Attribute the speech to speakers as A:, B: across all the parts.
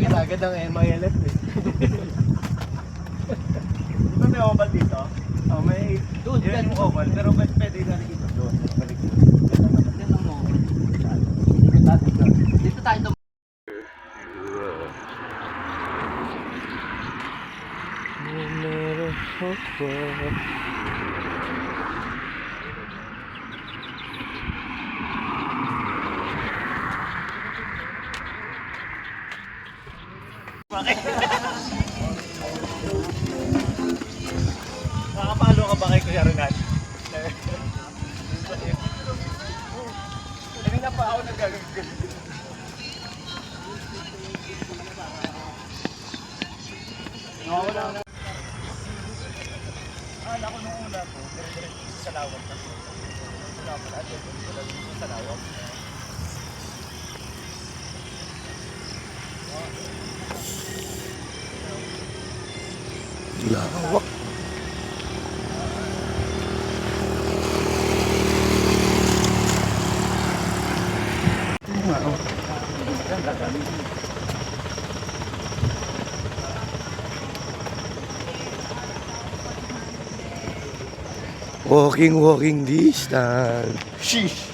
A: Agad ang MILF eh.
B: Ito may oval dito. Oh, may
A: Doon,
B: yan yung oval. Pero pwede na rin ito doon. Balik doon.
A: Tignan mo. Dito tayo.
B: Nakapalo ka ba kay Kuya Renan? Kanina pa ako nagagagag. Wala na. Ako nung una po, dire-diretso sa lawak kasi. Wala pala, dire-diretso sa lawak.
C: Lawak. Walking distance. Sheesh.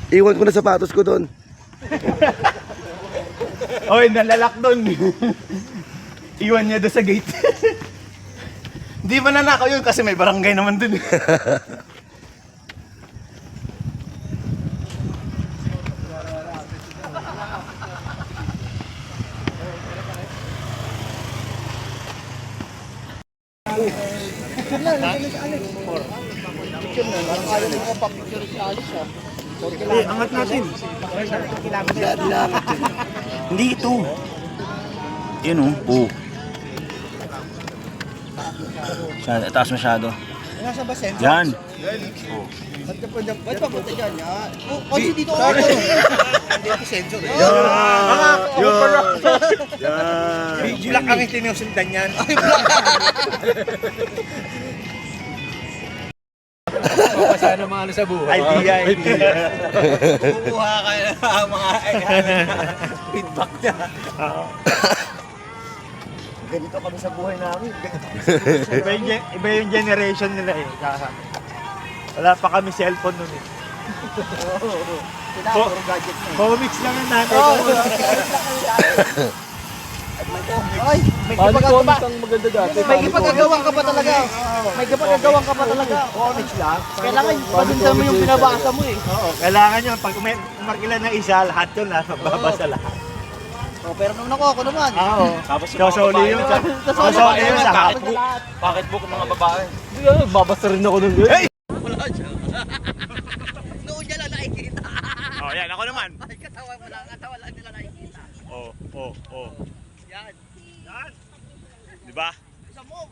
C: Iwan ko na sapatos ko doon.
B: Oy, nalalak doon. Iwan niya doon sa gate. Hindi ba nanakaw yun kasi may barangay naman doon. Angat natin.
D: Hindi ito. Yun o. Oo. Taas masyado.
A: Nasa ba sensor?
D: Yan.
A: Ba't pa punta dyan? Kasi dito ako. Hindi ako sensor eh.
B: Black ang itinusundan yan.
A: Sana mga ano sa buhay.
B: Idea.
A: Kukuha ka ng mga feedback niya. Ganito kami sa buhay namin.
B: Iba yung generation nila eh. Wala pa kami cellphone nun eh.
A: Puro gadget na eh.
B: Comics lang ang natin.
A: Ay, may ipagagawan ka pa talaga. May ipagagawan ka pa talaga. Comics lang. Kailangan pasundan mo yung pinabasa mo eh.
B: Oo, kailangan yun. Pag umarkila na isa, lahat yun na. Magbabasa lahat.
A: Oh, pero nung ako naman.
B: Oo. Tapos kasoli yun. Kasoli yun sa
D: Pocketbook ng mga babae.
C: Babasa rin ako nun.
B: Hey!
A: Noon niya lang nakikita.
B: Oh, yan. Ako naman.
A: Ay, katawan mo lang. Katawan lang nila nakikita.
B: Oh.
A: Yan.
B: Yan. Diba?
A: Isa mo.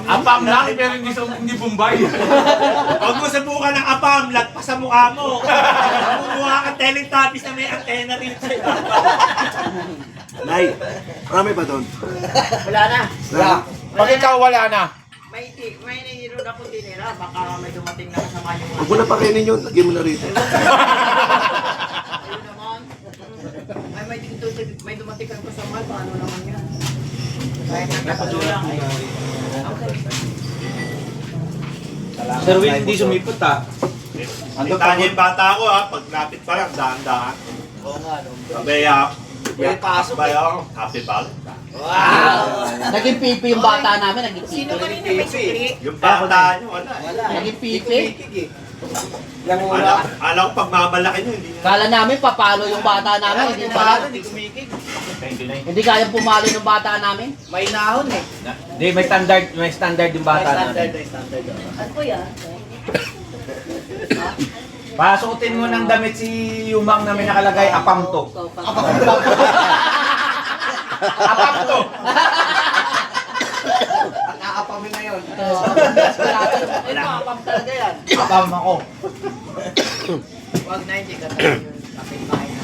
B: Apam lang, pero hindi Bombay. Huwag mo sabukan ng apam, lagpas sa mukha mo. Kumuha ka Teletubbies na may antena rin sa
C: Nay, marami pa doon.
A: Wala na.
B: Pag ikaw wala na.
A: May nahihiro na kung tinira. Baka may dumating na kasama yung
C: Huwag mo na pakainin yun. Lagyan mo na rito.
A: ayun naman. Ay, may dumating kang kasama. Paano naman yan? Kahit nagkakadulang eh. Okay.
D: Sir Will, hindi sumipot ha.
B: Kita niya yung bata ko ha, pag lapit pa lang, dahan-dahan.
A: Oo nga, no.
B: Sabi
A: May pasok eh.
B: bayo, happy ball.
A: Wow!
E: Naging pipi yung bata namin, naging pipi.
A: Sino kanina may sukli?
B: Yung bata niyo, wala.
A: Wala.
E: Naging pipi.
B: Alam ko pag mamalaki niyo, hindi niya.
E: Kala namin papalo yung bata namin, hindi pala.
A: Hindi kumikig.
E: Hindi kayang pumalo yung bata namin.
A: May nahon eh.
D: Hindi, may standard yung bata natin.
A: May standard.
F: Ano po yan?
D: Pasuotin mo ng damit si Yumang na may nakalagay, apam to. Apam to!
A: Nakakapamin na yun.
E: Ay, makapam talaga yan.
D: Apam ako.
A: Wag na, hindi ka tayo yun. Kapit-bahay na.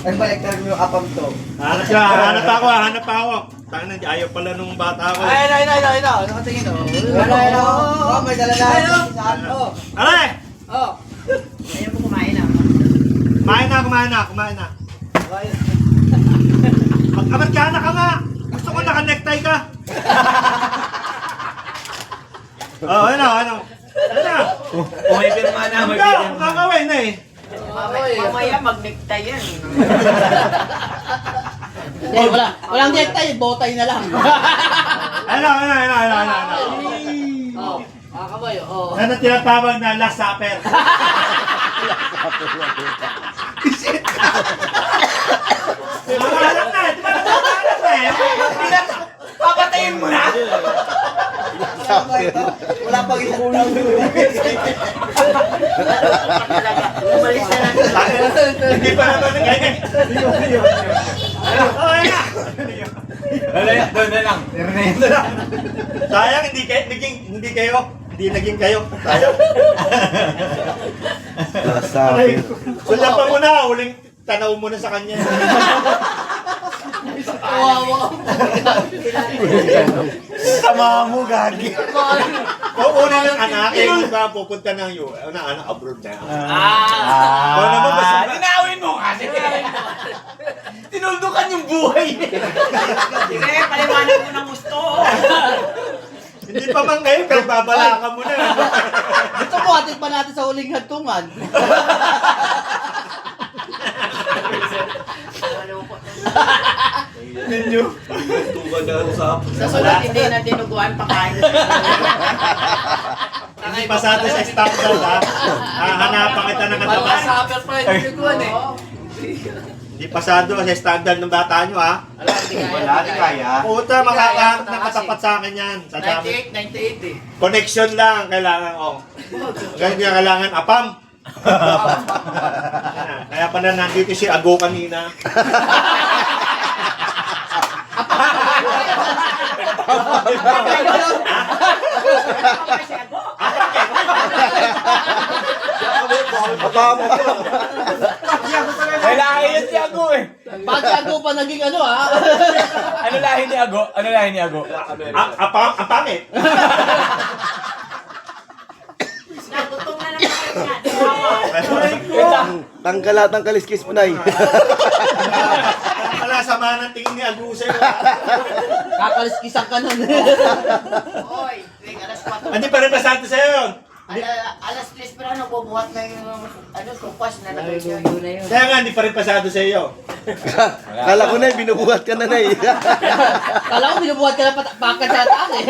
D: Ay, baliktad mo yung apam to.
B: Hanap ako. Tangina, ayaw pala nung bata ko.
D: Ay, ano katingin o? Ano? Oh, may dala na. Saan? Oh.
B: Aray!
A: Oh! Ayaw mo kumain ah.
B: Kumain na. Mag-Amerikana ka nga! Gusto ko naka-necktie ka! Ano?
D: May pirma na, may
B: Ikaw,
D: pirma.
B: kakawin na eh.
A: Mamaya mag-necktie yan.
E: Eh, walang necktie, botay na lang.
B: Ano?
E: Oh, kamay, oh.
B: Ano tinatawag na last supper? Makalak na eh.
D: Papatayin mo na! Wala pang isang ulo.
A: Umalis na lang.
B: Hindi pa naman ganyan. Okay na.
D: Doon na lang.
B: Sayang hindi naging kayo. Sayang.
C: Sabi.
B: Sulap pa muna, huling tanaw mo na sa kanya.
E: Wow.
B: Sama mo, gagi. O una ng anak, ba pupunta ng anak abroad na. O naman, basta
D: Linawin mo kasi. Tinuldukan yung buhay.
A: Sige, paliwanag mo ng gusto.
B: hindi pa man kayo, pero babalakan mo na.
E: Gusto mo, atin pa natin sa huling hantungan.
B: Ninyo.
A: Sa sunod, hindi na dinuguan pakain.
B: Hindi pasado sa standard ha. Hahanapan kita ng katapat. Hindi pasado sa standard ng bata nyo ha.
D: Wala, di kaya.
B: Puta, makakahanap ng katapat sa akin yan. Sa dami.
A: 98 eh.
B: Connection lang kailangan ko. Ganyan kailangan apam. Kaya pala nandito si Ago kanina.
D: May lahi yun si Ago eh.
E: Bakit ako pa naging ano ha?
D: Ano lahi ni Ago?
B: Apam, ang pangit.
A: Nagutom na naman kayo nga.
C: Tanggal lahat ng kaliskis mo, Nay.
B: Wala sama ng tingin ni Ago sa'yo.
E: Kakaliskisan ka nun.
A: Oy, wait, alas 4.
B: Hindi pa rin pasado sa'yo yun.
A: Alas 3 pa lang, nabubuhat na yung kupas na nag-yun.
B: Kaya nga, hindi pa rin pasado sa'yo.
C: Kala ko, Nay, binubuhat ka na, Nay.
E: Kala ko binubuhat ka na pakat sa taas eh.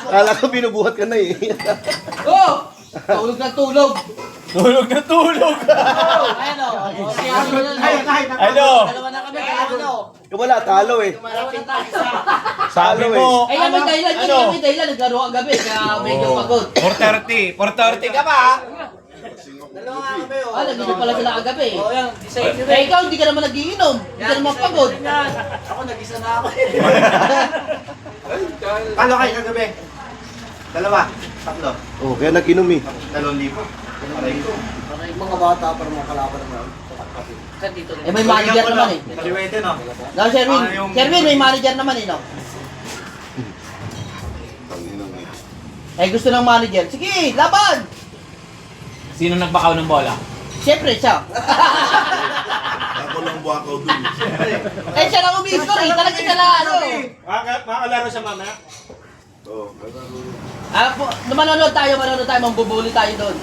C: Kala ko binubuhat ka na, eh.
E: Oh! Tulog na tulog.
D: Tulog na tulog.
E: Ayun o.
D: Ano?
E: Dalawa na kami. Ano?
C: Wala, talo, eh.
D: Sabi mo,
E: Ay, may dahilan yun.
D: Ano?
E: May dahilan. Naglaro ang gabi. Kaya medyo pagod.
D: 4:30. 4:30 ka pa ha?
E: Ah, nag-inom pala sila kagabi. Eh, ikaw hindi ka naman nagiinom. Hindi ka naman pagod.
A: Ako, nag-isa na ako.
B: Paano kayo kagabi? Dalawa, tatlo,
C: Oh, kaya nag-inom, eh.
B: 2,000.
A: Mga bata para mga kalaban naman.
E: Eh, may manager naman eh.
B: Kaliwete, no?
E: No, Sherwin. Sherwin, may manager naman eh, no? Eh, gusto ng manager. Sige, laban!
D: Sino nagbakaw ng bola?
E: Siyempre, siya.
C: Ako lang buwakaw dun.
E: Eh, siya lang umiscore eh. Talaga siya lang, ano.
B: Makakalaro sa mamaya?
C: Oh,
E: Manonood tayo, mambubuli tayo doon.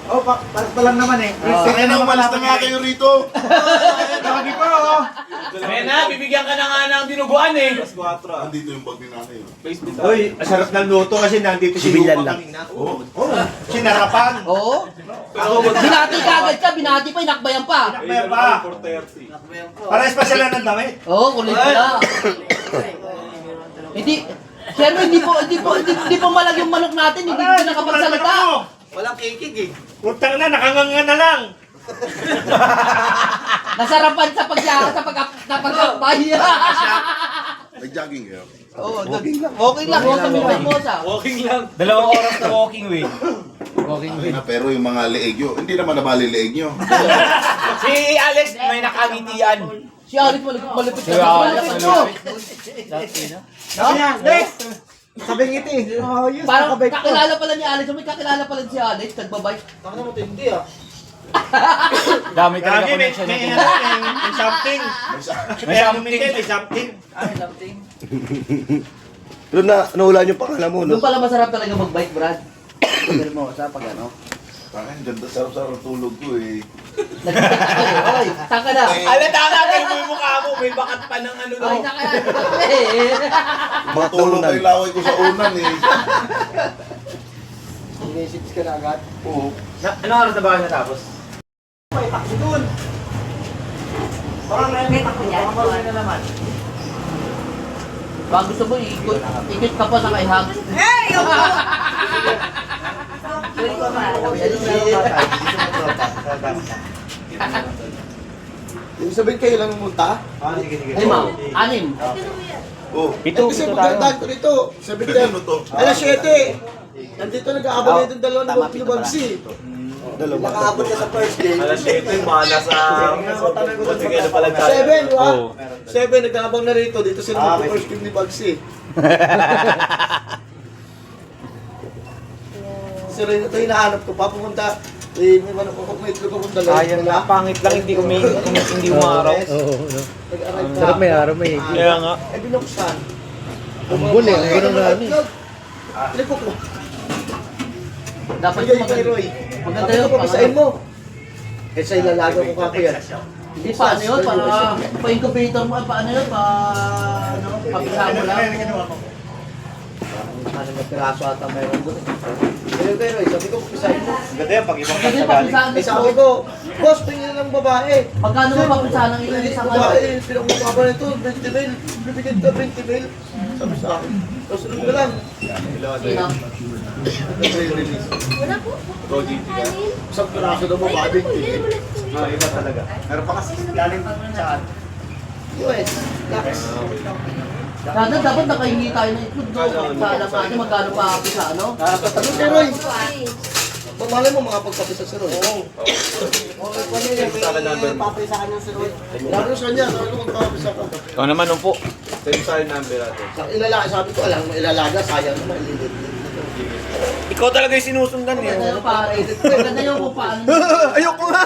B: Oh, paras pa lang naman eh.
C: Kaya na, umalis na nga kayo rito.
B: Lagi pa, oh.
D: Ayan na, bibigyan ka na nga ng dinuguan eh.
C: Andito yung bag ni nanay.
B: Uy, masarap ng luto kasi nandito si
C: Sibilyan
B: Luma
C: lang.
B: kanina. Oo. Sinarapan.
E: Oo. Binati ka agad siya, binati pa, inakbayan pa.
B: Nakmaya pa. Pares pa sila ng damit.
E: Oo, kulit na. Hindi, Sherwin, hindi po malag yung manok natin, hindi ko nakapagsalita.
A: Walang kikig eh.
B: Putang na, nakanganga na lang.
E: Nasarapan sa pagsakbay.
C: Nag-jogging kayo.
D: Oo,
E: Walking lang. Walking lang. Sa Mimosa.
B: Walking lang. 2 oras na walking way.
C: Ay na, pero yung mga leeg nyo, hindi naman nabali leeg nyo.
B: Si Alex may nakangitian.
E: Si Alex malupit
B: Si Alex
D: Sabi ngiti.
E: Parang kakilala pala ni Alex. May kakilala pala si Alex. Nagbabike.
D: Ano mo hindi ah.
B: Dami talaga connection natin. May something. May something.
A: Ay, something.
F: Doon na, nahulaan yung pangalan mo, no?
E: Doon pala masarap talaga magbike, Brad. Sa Mimosa pag ano.
C: Parang ganda sarap-sarap tulog ko eh.
E: Oy, saan ka na?
B: Alata ka, pero mo yung mukha mo. May bakat pa ng ano
E: Ay,
B: no.
E: saan ka na?
C: Matulog pa yung laway ko sa unan eh.
D: Sinisits ka na agad.
C: Oo.
B: Anong oras na ba kayo natapos?
D: May takbo dun.
A: Parang may takbo yan.
B: Parang na naman.
E: Baka gusto mo ikot ka pa sa kay Hag.
A: Hey! Pwede ko ba?
F: Yung sabihin kayo lang pumunta?
B: Sige.
E: 6.
C: Oh.
F: Pito, kasi magandaan ko dito. Sabi ko,
C: Ano to?
F: alas 7. Nandito nag-aabang na itong dalawa ng Lubagsi. Nakaabot ka sa first game.
B: Alas 7, mga nasa... Sige na pala tayo.
F: 7, di ba? 7, nag-aabang na rito. Dito sila mag-first game ni Bagsi. Sir, ito hinahanap ko pa. Pumunta, may manok ko, may itlog akong dalawa.
B: Ayun na, pangit lang, hindi umaraw.
F: Nag-arrive na.
G: Sarap may araw, may
B: Kaya nga.
F: Eh, binuksan.
G: Ambon eh, ang ganun na ano eh.
F: Lipo ko.
E: Dapat
F: Sige,
E: yung
F: kay Roy.
E: maganda
F: Sabi
E: yun.
F: ko, papisahin mo. Eh, sa ilalaga ko kako yan.
E: Hindi, paano yun? Para pa-incubator mo, paano yun? Papisa mo lang.
F: Ano na piraso ata mayroon doon. Kaya kay Roy, sabi ko, papisahin mo.
B: Ganda yan, pag ibang
E: Kasi
B: kasa galing.
E: papisaan
F: Eh, sabi ko, boss, tingin ng babae.
E: Magkano mo papisaan ng ilang isang ano?
F: Babae, pinakmukaba nito, 20 mil. Bibigyan ka 20 mil. Sabi sa akin. Tapos sunod ka lang.
E: Sino?
F: Release.
H: Wala po.
F: Isang piraso ng babae, 20 mil.
B: Iba talaga. Meron pa kasi galing sa
F: US, Lux.
E: Sana dapat nakahingi tayo ng itlog, no? Sa alam natin magkano pa pisa, ano?
F: Ano kay Roy? Pamalay mo makapagpapisa si Roy. Oo. Papisa ka niya si Roy. Lalo sa kanya, lalo magpapisa ka.
B: Ikaw naman nung po. Send sa number natin.
F: Sa ilalaga, sabi ko, alam mo ilalaga, sayang naman, ililit.
B: Ikaw talaga yung sinusundan
E: Maganda
B: eh.
E: yung pare. Maganda yung kung paano.
B: Ayoko nga!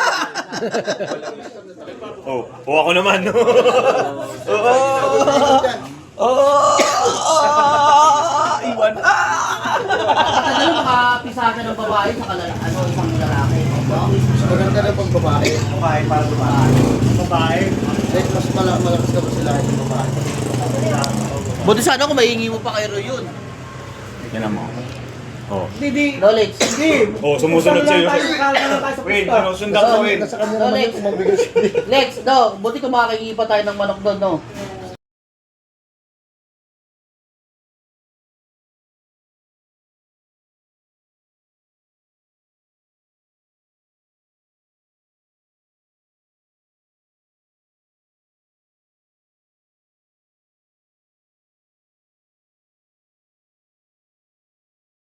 B: Oh, ako naman. Iwan.
E: Maganda yung makapisa ka ng babae sa ano, isang lalaki. No?
F: Maganda na pag babae.
B: Babae para babae. Babae.
F: Like, mas malakas na ba sila yung babae?
E: Buti sana kung mahingi mo pa kay Roy yun.
B: Yan mo. Oh.
E: Rolex.
B: Oh, sumusunod sa'yo. Wait, sinusundan ko wait.
F: Nasa kanya naman
E: Rolex.
F: yung kumabigay siya.
E: Lex, do, buti kung makakingi pa tayo ng manok doon, no?